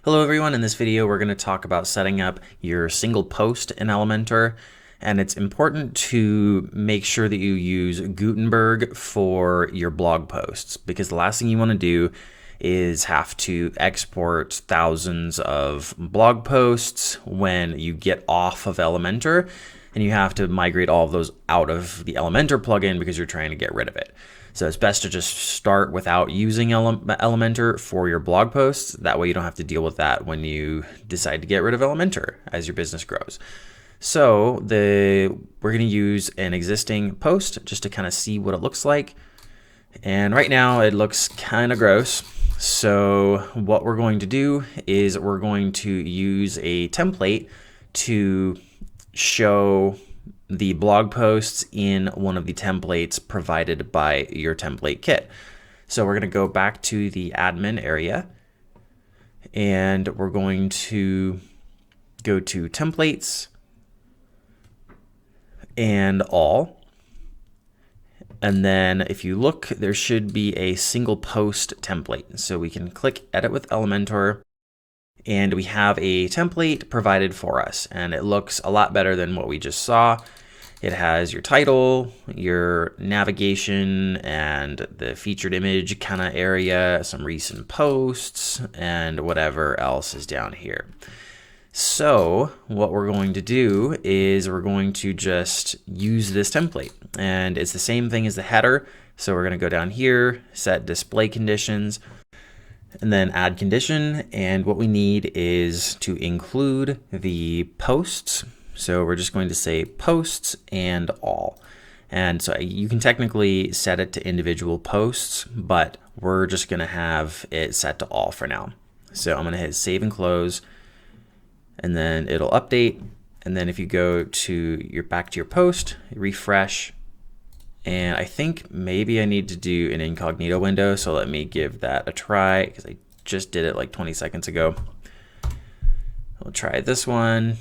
Hello everyone, in this video we're going to talk about setting up your single post in Elementor, and it's important to make sure that you use Gutenberg for your blog posts, because the last thing you want to do is have to export thousands of blog posts when you get off of Elementor, and you have to migrate all of those out of the Elementor plugin because you're trying to get rid of it. So it's best to just start without using Elementor for your blog posts. That way you don't have to deal with that when you decide to get rid of Elementor as your business grows. So we're going to use an existing post just to kind of see what it looks like. And right now it looks kind of gross. So what we're going to do is we're going to use a template to show the blog posts in one of the templates provided by your template kit. So we're going to go back to the admin area, and we're going to go to templates and all. And then if you look, there should be a single post template. So we can click edit with Elementor, and we have a template provided for us, and it looks a lot better than what we just saw. It has your title, your navigation, and the featured image kind of area, some recent posts, and whatever else is down here. So what we're going to do is we're going to just use this template, and it's the same thing as the header. So we're going to go down here, set display conditions, and then add condition. And what we need is to include the posts. So we're just going to say posts and all. And so you can technically set it to individual posts, but we're just going to have it set to all for now. So I'm going to hit save and close, and then it'll update. And then if you go to back to your post, refresh, and I think maybe I need to do an incognito window. So let me give that a try, because I just did it like 20 seconds ago. We'll try this one.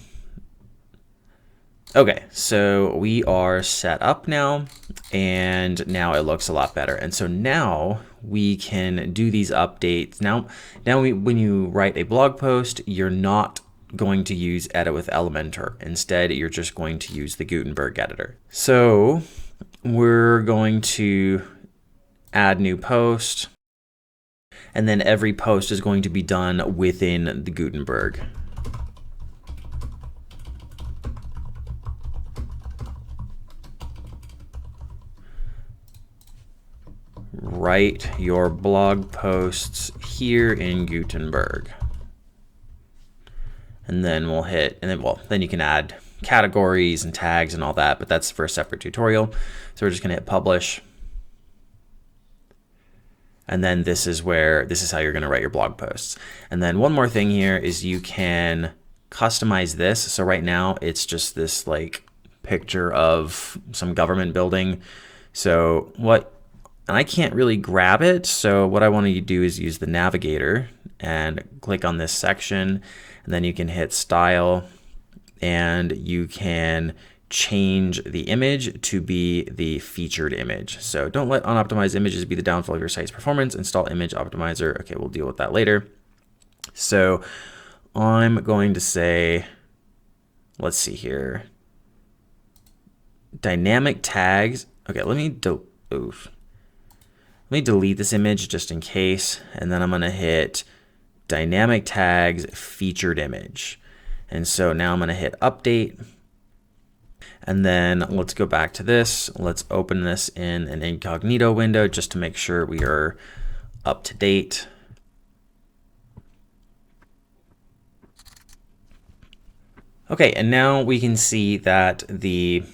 Okay, so we are set up now, and now it looks a lot better. And so now we can do these updates. Now when you write a blog post, you're not going to use edit with Elementor. Instead, you're just going to use the Gutenberg editor. So we're going to add new post, and then every post is going to be done within the Gutenberg. Write your blog posts here in Gutenberg. And then we'll hit, and then you can add categories and tags and all that, but that's for a separate tutorial. So we're just gonna hit publish. And then this is how you're gonna write your blog posts. And then one more thing here is you can customize this. So right now it's just this like picture of some government building. And I can't really grab it, so what I want to do is use the navigator and click on this section, and then you can hit style, and you can change the image to be the featured image. So don't let unoptimized images be the downfall of your site's performance. Install image optimizer. Okay, we'll deal with that later. So I'm going to say, let's see here, dynamic tags. Okay, let me delete this image just in case, and then I'm going to hit dynamic tags featured image. And so now I'm going to hit update, and then let's go back to this. Let's open this in an incognito window just to make sure we are up to date. Okay, and now we can see that the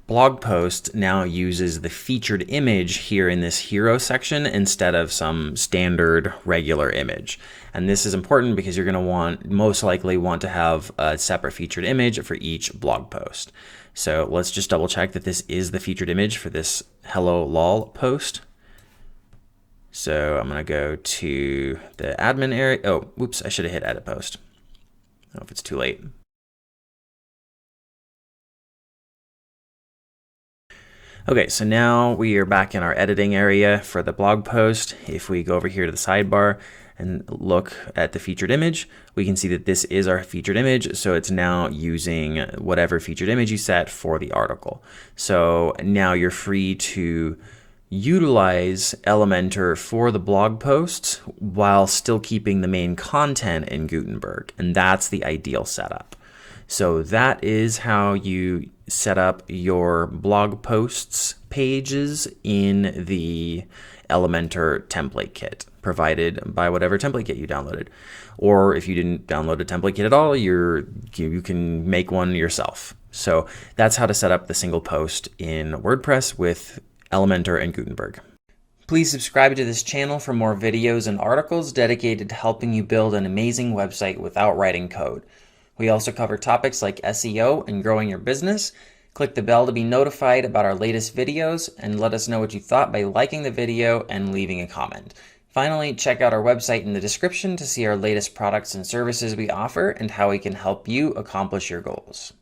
blog post now uses the featured image here in this hero section instead of some standard regular image. And this is important because you're going to most likely want to have a separate featured image for each blog post. So let's just double check that this is the featured image for this hello lol post. So I'm going to go to the admin area. Oh, whoops, I should have hit edit post. I don't know if it's too late. Okay, so now we are back in our editing area for the blog post. If we go over here to the sidebar and look at the featured image, we can see that this is our featured image. So it's now using whatever featured image you set for the article. So now you're free to utilize Elementor for the blog posts while still keeping the main content in Gutenberg. And that's the ideal setup. So that is how you set up your blog posts pages in the Elementor template kit provided by whatever template kit you downloaded. Or if you didn't download a template kit at all, you can make one yourself. So that's how to set up the single post in WordPress with Elementor and Gutenberg. Please subscribe to this channel for more videos and articles dedicated to helping you build an amazing website without writing code. We also cover topics like SEO and growing your business. Click the bell to be notified about our latest videos, and let us know what you thought by liking the video and leaving a comment. Finally, check out our website in the description to see our latest products and services we offer and how we can help you accomplish your goals.